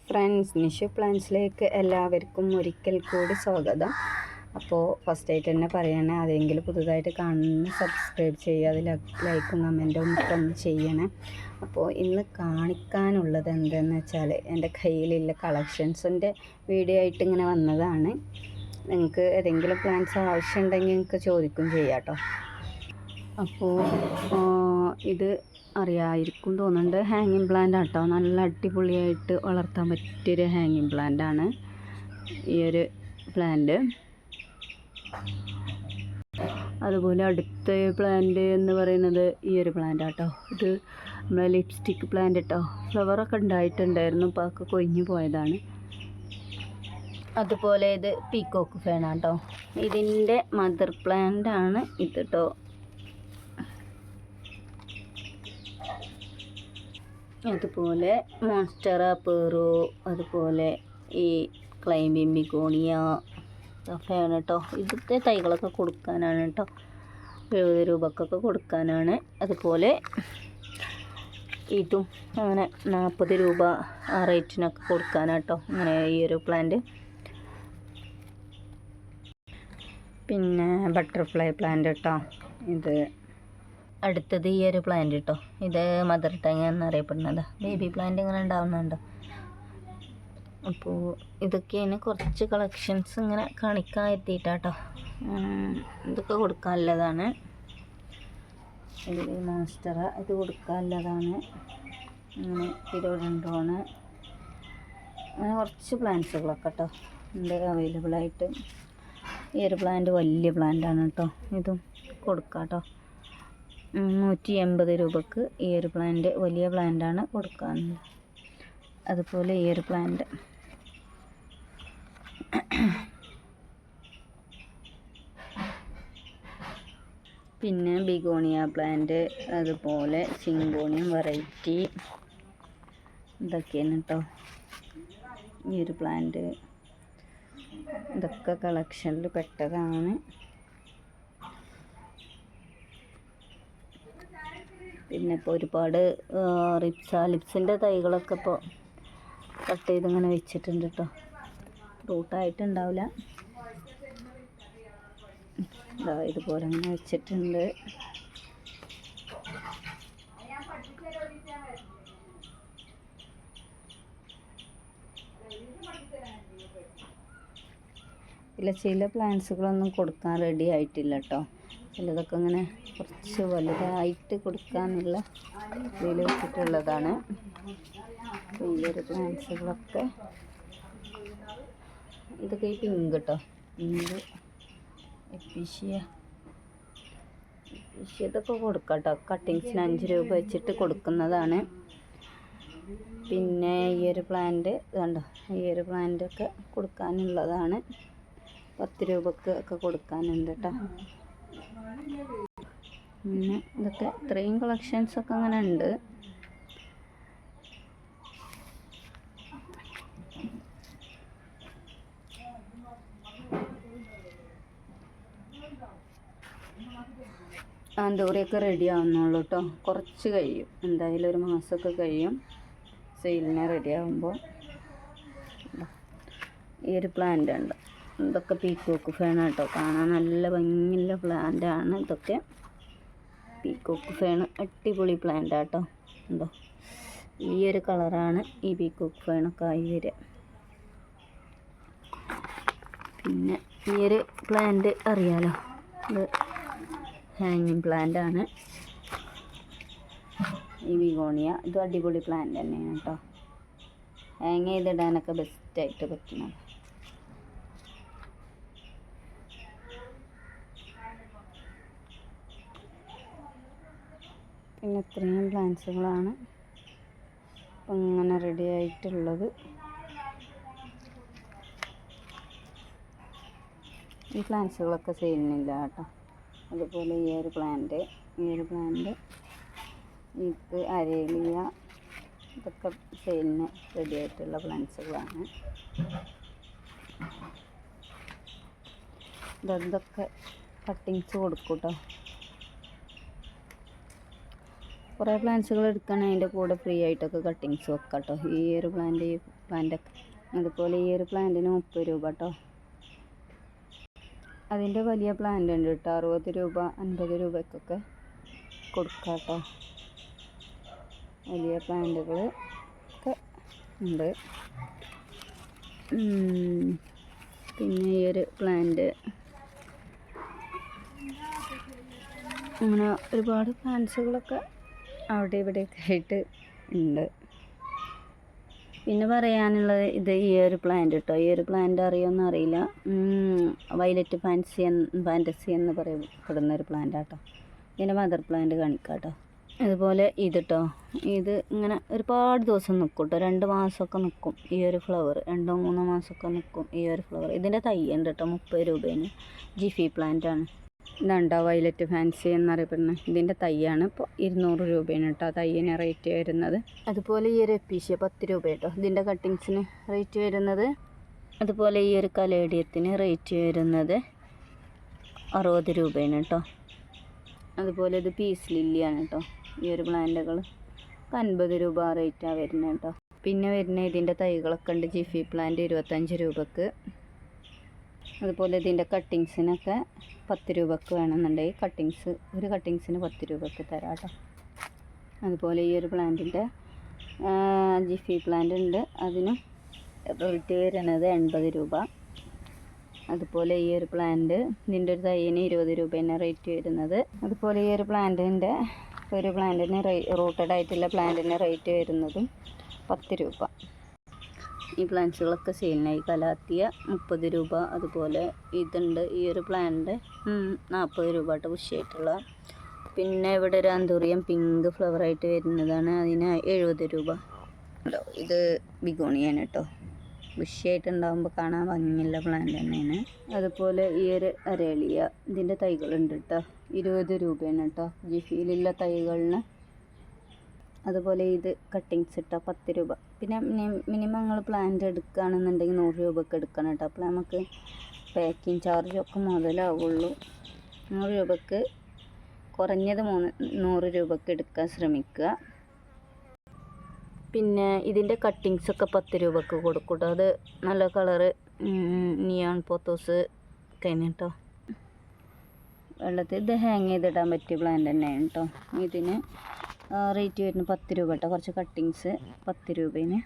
Friends, Nishu പ്ലാൻസിലേക്ക് എല്ലാവർക്കും ഒരിക്കൽ കൂടി സ്വാഗതം. അപ്പോൾ ഫസ്റ്റായിട്ട് തന്നെ പറയണേ, അതെങ്കിലും പുതുതായിട്ട് കാണുന്ന സബ്സ്ക്രൈബ് ചെയ്യുക, അതിൽ ലൈക്കും കമൻറ്റും ഒന്ന് ചെയ്യണേ. അപ്പോൾ ഇന്ന് കാണിക്കാനുള്ളത് എന്തെന്ന് വെച്ചാൽ, എൻ്റെ കയ്യിലുള്ള കളക്ഷൻസിൻ്റെ വീഡിയോ ആയിട്ട് ഇങ്ങനെ വന്നതാണ്. നിങ്ങൾക്ക് ഏതെങ്കിലും പ്ലാൻസ് ആവശ്യമുണ്ടെങ്കിൽ നിങ്ങൾക്ക് ചോദിക്കും ചെയ്യാം കേട്ടോ. അപ്പോൾ ഇത് അറിയാമായിരിക്കും തോന്നുന്നുണ്ട്, ഹാങ്ങിങ് പ്ലാന്റ് ആട്ടോ. നല്ല അടിപൊളിയായിട്ട് വളർത്താൻ പറ്റിയൊരു ഹാങ്ങിങ് പ്ലാന്റ് ആണ് ഈ ഒരു പ്ലാന്റ്. അതുപോലെ അടുത്ത പ്ലാന്റ് എന്ന് പറയുന്നത് ഈ ഒരു പ്ലാന്റ് ആട്ടോ. ഇത് നമ്മളെ ലിപ്സ്റ്റിക് പ്ലാന്റ് കേട്ടോ. ഫ്ലവറൊക്കെ ഉണ്ടായിട്ടുണ്ടായിരുന്നു, ഇപ്പോൾ ഒക്കെ കൊഴിഞ്ഞു പോയതാണ്. അതുപോലെ ഇത് പീക്കോക്ക് ഫേൺ ആട്ടോ. ഇതിൻ്റെ മദർ പ്ലാന്റ് ആണ് ഇത് കേട്ടോ. അതുപോലെ മോൺസ്റ്ററ പേറോ, അതുപോലെ ഈ ക്ലൈംബിംഗ് ബിഗോണിയ ഫേൺ കേട്ടോ. ഇവിടുത്തെ തൈകളൊക്കെ കൊടുക്കാനാണ് കേട്ടോ, 70 രൂപക്കൊക്കെ കൊടുക്കാനാണ്. അതുപോലെ ഇതും അങ്ങനെ 40 രൂപ ആ റേറ്റിനൊക്കെ കൊടുക്കാനാട്ടോ, അങ്ങനെ ഈ ഒരു പ്ലാന്റ്. പിന്നെ ബട്ടർഫ്ലൈ പ്ലാന്റ് കേട്ടോ. ഇത് അടുത്തത് ഈ ഒരു പ്ലാന്റ് കേട്ടോ. ഇത് മദർ ടങ് എന്നറിയപ്പെടുന്നത്. ബേബി പ്ലാന്റ് ഇങ്ങനെ ഉണ്ടാവുന്നുണ്ടോ. അപ്പോൾ ഇതൊക്കെയാണ് കുറച്ച് കളക്ഷൻസ് ഇങ്ങനെ കാണിക്കാൻ എത്തിയിട്ടാട്ടോ. ഇതൊക്കെ കൊടുക്കാനുള്ളതാണ്. ഇത് മോൺസ്റ്ററ, ഇത് കൊടുക്കാനുള്ളതാണ്. അങ്ങനെ ഫിലോഡൻഡ്രോണ്, അങ്ങനെ കുറച്ച് പ്ലാന്റ്സുകളൊക്കെ കേട്ടോ ഉണ്ട് അവൈലബിളായിട്ട്. ഈ ഒരു പ്ലാന്റ് വലിയ പ്ലാന്റാണ് കേട്ടോ. ഇതും കൊടുക്കാം കേട്ടോ. 180 രൂപക്ക് ഈ ഒരു പ്ലാന്റ്, വലിയ പ്ലാന്റാണ് കൊടുക്കാനുള്ളത്. അതുപോലെ ഈ ഒരു പ്ലാന്റ്, പിന്നെ ബിഗോണിയ പ്ലാന്റ്, അതുപോലെ സിംഗോണിയം വെറൈറ്റി, ഇതൊക്കെയാണ് കേട്ടോ ഈ ഒരു പ്ലാന്റ്. ഇതൊക്കെ കളക്ഷനിൽ പെട്ടതാണ്. പിന്നെ ഇപ്പോൾ ഒരുപാട് ലിപ്സിൻ്റെ തൈകളൊക്കെ ഇപ്പോൾ കട്ട് ചെയ്ത് ഇങ്ങനെ വെച്ചിട്ടുണ്ട് കേട്ടോ. ഫ്രൂട്ടായിട്ടുണ്ടാവില്ല, ഇതുപോലെ അങ്ങനെ വെച്ചിട്ടുണ്ട്. ഇല്ല, ചില പ്ലാന്റ്സുകളൊന്നും കൊടുക്കാൻ റെഡി ആയിട്ടില്ല കേട്ടോ. ചിലതൊക്കെ ഇങ്ങനെ കുറച്ച് വലുതായിട്ട് കൊടുക്കാനുള്ള ഇതിൽ വെച്ചിട്ടുള്ളതാണ്. ഈ ഒരു പ്ലാന്റ്സുകളൊക്കെ, ഇതൊക്കെ ഈ പിങ്ക് കേട്ടോ. പിങ്ക് എപ്പീഷ്യ ഇതൊക്കെ കൊടുക്കാം കേട്ടോ. കട്ടിങ്സിന് 5 രൂപ വെച്ചിട്ട് കൊടുക്കുന്നതാണ്. പിന്നെ ഈ ഒരു പ്ലാന്റ് കണ്ടോ, ഈ ഒരു പ്ലാന്റൊക്കെ കൊടുക്കാനുള്ളതാണ്. 10 രൂപക്ക് ഒക്കെ കൊടുക്കാനുണ്ട് കേട്ടോ. പിന്നെ ഇതൊക്കെ ഇത്രയും കളക്ഷൻസൊക്കെ അങ്ങനെ ഉണ്ട്. ആന്തൂറിയൊക്കെ റെഡി ആവുന്നുള്ളൂ കേട്ടോ. കുറച്ച് കഴിയും, എന്തായാലും 1 മാസമൊക്കെ കഴിയും സെയിലിന് റെഡി ആകുമ്പോൾ. ഈ ഒരു പ്ലാന്റ് ഉണ്ട്. ഇതൊക്കെ പീക്കോക്ക് ഫേൺ കേട്ടോ. കാണാൻ നല്ല ഭംഗിയുള്ള പ്ലാന്റാണ് ഇതൊക്കെ. പീക്കോക്ക് ഫേൺ അടിപൊളി പ്ലാന്റ് ആട്ടോ. എന്തോ ഈ ഒരു കളറാണ് ഈ പീക്കോക്ക് ഫേണൊക്കെ ആയി വരിക. പിന്നെ ഈ ഒരു പ്ലാന്റ് അറിയാലോ, ഇത് ഹാങ്ങിങ് പ്ലാന്റ് ആണ്. ഈ ബിഗോണിയ, ഇത് അടിപൊളി പ്ലാന്റ് തന്നെയാണ് കേട്ടോ. ഹാങ് ചെയ്തിടാനൊക്കെ ബെസ്റ്റായിട്ട് പറ്റുന്നത്. പിന്നെ ഇത്രയും പ്ലാന്റ്സുകളാണ് ഇപ്പം ഇങ്ങനെ റെഡി ആയിട്ടുള്ളത്. ഈ പ്ലാന്റ്സുകളൊക്കെ സെയിലിനില്ല കേട്ടോ. അതുപോലെ ഈ ഒരു പ്ലാന്റ്, ഇത് അരേലിയ, ഇതൊക്കെ സെയിലിന് റെഡി ആയിട്ടുള്ള പ്ലാന്റ്സുകളാണ്. ഇതൊക്കെ കട്ടിങ്സ് കൊടുക്കും കേട്ടോ. കുറേ പ്ലാന്റ്സുകൾ എടുക്കുകയാണെങ്കിൽ അതിൻ്റെ കൂടെ ഫ്രീ ആയിട്ടൊക്കെ കട്ടിങ്സ് വെക്കാം കേട്ടോ. ഈ ഒരു പ്ലാന്റൊക്കെ അതുപോലെ ഈ ഒരു പ്ലാന്റിന് 30 രൂപ കേട്ടോ. അതിൻ്റെ വലിയ പ്ലാന്റ് ഉണ്ട് കേട്ടോ, 60 രൂപ 50 രൂപയ്ക്കൊക്കെ കൊടുക്കാം കേട്ടോ. വലിയ പ്ലാന്റുകൾ ഒക്കെ ഉണ്ട്. പിന്നെ ഈ ഒരു പ്ലാന്റ് അങ്ങനെ ഒരുപാട് പ്ലാന്റ്സുകളൊക്കെ അവിടെ ഇവിടെയൊക്കെ ആയിട്ട് ഉണ്ട്. പിന്നെ പറയാനുള്ളത് ഇത് ഈ ഒരു പ്ലാന്റ് കേട്ടോ. ഈ ഒരു പ്ലാന്റ് അറിയുമെന്ന് അറിയില്ല. വയലറ്റ് ഫാൻറ്റസി എന്ന് പറയപ്പെടുന്ന ഒരു പ്ലാന്റ് കേട്ടോ. ഇതിൻ്റെ മദർ പ്ലാന്റ് കാണിക്കാം കേട്ടോ. അതുപോലെ ഇത് കേട്ടോ, ഇത് ഇങ്ങനെ ഒരുപാട് ദിവസം നിൽക്കും കേട്ടോ. 2 മാസമൊക്കെ നിൽക്കും ഈ ഒരു ഫ്ലവർ. 2-3 മാസമൊക്കെ നിൽക്കും ഈ ഒരു ഫ്ലവർ. ഇതിൻ്റെ തൈ ഉണ്ട് കേട്ടോ, 30 രൂപേന്. ജിഫി പ്ലാന്റാണ്. ഇതാണ്ടോ വയലറ്റ് ഫാൻസി എന്നറിയപ്പെടുന്നത്. ഇതിൻ്റെ തൈയാണ് ഇപ്പോൾ 200 രൂപയാണ് കേട്ടോ തൈയിന് റേറ്റ് വരുന്നത്. അതുപോലെ ഈ ഒരു എപ്പീഷ്യ 10 രൂപ കേട്ടോ ഇതിൻ്റെ കട്ടിങ്സിന് റേറ്റ് വരുന്നത്. അതുപോലെ ഈ ഒരു കലേഡിയത്തിന് റേറ്റ് വരുന്നത് 60 രൂപയാണ് കേട്ടോ. അതുപോലെ ഇത് പീസ് ലില്ലിയാണ് കേട്ടോ. ഈ ഒരു പ്ലാന്റുകൾ 50 രൂപ റേറ്റാണ് വരുന്നത് കേട്ടോ. പിന്നെ വരുന്ന ഇതിൻ്റെ തൈകളൊക്കെ ഉണ്ട്. ജിഫി പ്ലാന്റ് 25 രൂപക്ക്. അതുപോലെ ഇതിൻ്റെ കട്ടിങ്സിനൊക്കെ 10 രൂപക്ക് വേണമെന്നുണ്ടെങ്കിൽ ഒരു കട്ടിങ്സിന് 10 രൂപക്ക് തരാം കേട്ടോ. അതുപോലെ ഈ ഒരു പ്ലാന്റിൻ്റെ ജിഫി പ്ലാന്റ് ഉണ്ട്, അതിന് റേറ്റ് വരുന്നത് 80 രൂപ. അതുപോലെ ഈ ഒരു പ്ലാന്റ് ഇതിൻ്റെ ഒരു തൈയിന് 20 രൂപേനെ റേറ്റ് വരുന്നത്. അതുപോലെ ഈ ഒരു പ്ലാന്റിന് റൂട്ടഡ് ആയിട്ടുള്ള പ്ലാന്റിന് റേറ്റ് വരുന്നതും 10 രൂപ. ഈ പ്ലാന്റ്സുകളൊക്കെ സെയിലിനായി. കലാത്തിയ 30 രൂപ. അതുപോലെ ഇതുണ്ട് ഈ ഒരു പ്ലാന്റ് 40 രൂപ കേട്ടോ ബുഷിയായിട്ടുള്ള. പിന്നെ ഇവിടെ ഒരു ആന്തൂറിയം പിങ്ക് ഫ്ലവറായിട്ട് വരുന്നതാണ്, അതിന് 70 രൂപ. ഇത് ബിഗോണിയാണ് കേട്ടോ. ബുഷിയായിട്ടുണ്ടാകുമ്പോൾ കാണാൻ ഭംഗിയുള്ള പ്ലാന്റ് തന്നെയാണ്. അതുപോലെ ഈ ഒരു അരേലിയ ഇതിൻ്റെ തൈകളുണ്ട് കേട്ടോ, 20 രൂപയാണ് കേട്ടോ ജിഫിയിലുള്ള തൈകളിന്. അതുപോലെ ഇത് കട്ടിങ്സ് ഇട്ടാൽ 10 രൂപ. പിന്നെ മിനിമം നിങ്ങൾ പ്ലാന്റ് എടുക്കുകയാണെന്നുണ്ടെങ്കിൽ 100 രൂപയ്ക്ക് എടുക്കണം കേട്ടോ. അപ്പോൾ നമുക്ക് പാക്കിങ് ചാർജൊക്കെ മുതലാവുള്ളൂ. 100 രൂപയ്ക്ക് കുറഞ്ഞത് 100 രൂപയ്ക്ക് എടുക്കാൻ ശ്രമിക്കുക. പിന്നെ ഇതിൻ്റെ കട്ടിങ്സൊക്കെ 10 രൂപയ്ക്ക് കൊടുക്കും കേട്ടോ. അത് നല്ല കളറ് നിയോൺ പോത്തോസ് കഴിഞ്ഞ കേട്ടോ. വെള്ളത്തിൽ ഇത് ഹാങ് ചെയ്തിടാൻ പറ്റിയ പ്ലാന്റ് തന്നെയാണ് കേട്ടോ. ഇതിന് റേറ്റ് വരുന്നത് 10 രൂപ കേട്ടോ. കുറച്ച് കട്ടിങ്സ് 10 രൂപേന്.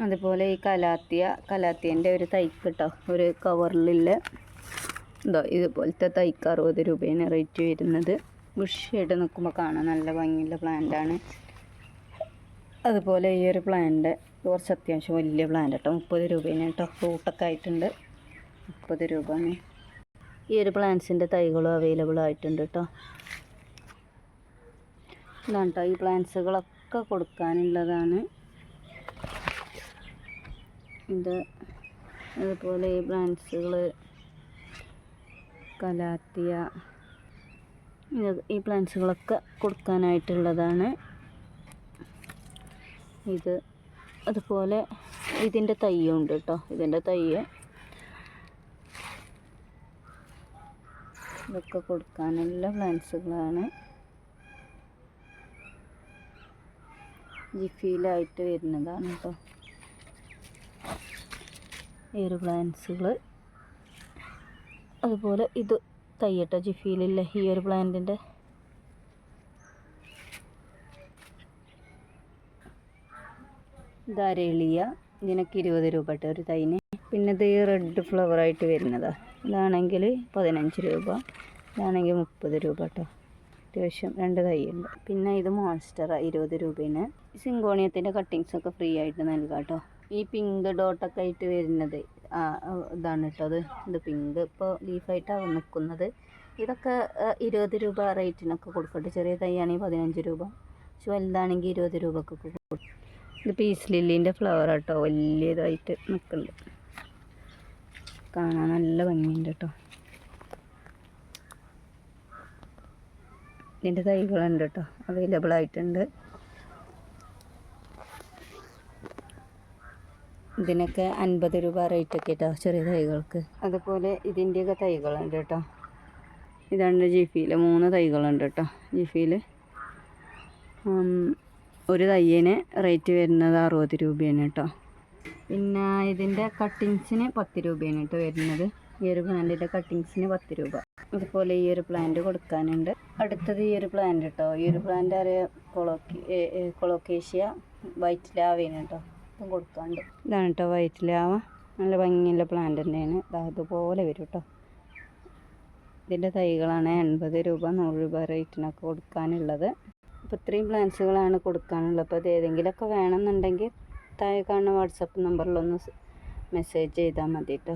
അതുപോലെ ഈ കലാത്തിയൻ്റെ ഒരു തൈക്ക് കേട്ടോ, ഒരു കവറിലുള്ള ഇതുപോലത്തെ തൈക്ക് 60 രൂപേന് റേറ്റ് വരുന്നത്. ബുഷിയായിട്ട് നിൽക്കുമ്പോൾ കാണാൻ നല്ല ഭംഗിയുള്ള പ്ലാന്റാണ്. അതുപോലെ ഈ ഒരു പ്ലാന്റ് കുറച്ച് അത്യാവശ്യം വലിയ പ്ലാന്റ് കേട്ടോ, 30 രൂപേന് കേട്ടോ. ഫ്രൂട്ടൊക്കെ ആയിട്ടുണ്ട്, 30 രൂപയാണ്. ഈ ഒരു പ്ലാന്റ്സിൻ്റെ തൈകളും അവൈലബിൾ ആയിട്ടുണ്ട് കേട്ടോ. ഇതാണ് കേട്ടോ, ഈ പ്ലാന്റ്സുകളൊക്കെ കൊടുക്കാനുള്ളതാണ് ഇത്. അതുപോലെ ഈ പ്ലാന്റ്സുകൾ കലാത്തിയ ഈ പ്ലാന്റ്സുകളൊക്കെ കൊടുക്കാനായിട്ടുള്ളതാണ് ഇത്. അതുപോലെ ഇതിൻ്റെ തൈയും ഉണ്ട് കേട്ടോ. ഇതിൻ്റെ തൈയ് ഇതൊക്കെ കൊടുക്കാനുള്ള പ്ലാന്റ്സുകളാണ്. ജിഫിയിലായിട്ട് വരുന്നതാണ് കേട്ടോ ഈ ഒരു പ്ലാന്റ്സുകൾ. അതുപോലെ ഇത് തയ്യട്ടോ ജിഫിയിലില്ല ഈ ഒരു പ്ലാന്റിൻ്റെ. ധാരളിയ ഇതിനൊക്കെ 20 രൂപ കേട്ടോ ഒരു തൈന്. പിന്നെ ഇത് റെഡ് ഫ്ലവറായിട്ട് വരുന്നതാണ്. ഇതാണെങ്കിൽ 15 രൂപ, ഇതാണെങ്കിൽ 30 രൂപ കേട്ടോ. അത്യാവശ്യം 2 തൈയുണ്ട്. പിന്നെ ഇത് മോൺസ്റ്റർ 20 രൂപേന്. സിങ്കോണിയത്തിൻ്റെ കട്ടിങ്സൊക്കെ ഫ്രീ ആയിട്ട് നൽകാം കേട്ടോ. ഈ പിങ്ക് ഡോട്ടൊക്കെ ആയിട്ട് വരുന്നത് ഇതാണ് കേട്ടോ. ഇത് പിങ്ക് ഇപ്പോൾ ലീഫായിട്ടാണ് നിൽക്കുന്നത്. ഇതൊക്കെ 20 രൂപ റേറ്റിനൊക്കെ കൊടുക്കട്ടെ. ചെറിയ തൈയാണെങ്കിൽ 15 രൂപ, പക്ഷെ വലുതാണെങ്കിൽ 20 രൂപക്കൊക്കെ കൊടുക്കും. ഇത് പീസ് ലില്ലിൻ്റെ ഫ്ലവർ കേട്ടോ, വലിയതായിട്ട് നിൽക്കുന്നുണ്ട്, കാണാൻ നല്ല ഭംഗിയുണ്ട് കേട്ടോ. ഇതിൻ്റെ തൈകളുണ്ട് കേട്ടോ, അവൈലബിൾ ആയിട്ടുണ്ട്. ഇതിനൊക്കെ 50 രൂപ റേറ്റൊക്കെ കേട്ടോ ചെറിയ തൈകൾക്ക്. അതുപോലെ ഇതിൻ്റെയൊക്കെ തൈകളുണ്ട് കേട്ടോ. ഇതാണ് ജിഫിയിൽ 3 തൈകളുണ്ട് കേട്ടോ. ജിഫിയിൽ ഒരു തയ്യന് റേറ്റ് വരുന്നത് 60 രൂപയാണ് കേട്ടോ. പിന്നെ ഇതിൻ്റെ കട്ടിങ്സിന് 10 രൂപയാണ് കേട്ടോ വരുന്നത്. ഈ ഒരു പ്ലാന്റിൻ്റെ കട്ടിങ്സിന് 10 രൂപ. അതുപോലെ ഈ ഒരു പ്ലാന്റ് കൊടുക്കാനുണ്ട്. അടുത്തത് ഈ ഒരു പ്ലാന്റ് കേട്ടോ. ഈ ഒരു പ്ലാന്റ് അറിയാം കൊളോക്കേഷ്യ വൈറ്റ് ലാവയാണ് കേട്ടോ. ഇതും കൊടുക്കാണ്ട്. ഇതാണ് കേട്ടോ വൈറ്റ് ലാവ. നല്ല ഭംഗിയുള്ള പ്ലാന്റ് തന്നെയാണ്. അതുപോലെ വരും കേട്ടോ. ഇതിൻ്റെ തൈകളാണ് 80 രൂപ 100 രൂപ റേറ്റിനൊക്കെ കൊടുക്കാനുള്ളത്. അപ്പോൾ ഇത്രയും പ്ലാന്റ്സുകളാണ് കൊടുക്കാനുള്ളത്. അപ്പോൾ അത് ഏതെങ്കിലുമൊക്കെ വേണമെന്നുണ്ടെങ്കിൽ താഴെ കാണുന്ന വാട്സപ്പ് നമ്പറിലൊന്ന് മെസ്സേജ് ചെയ്താൽ മതി കേട്ടോ.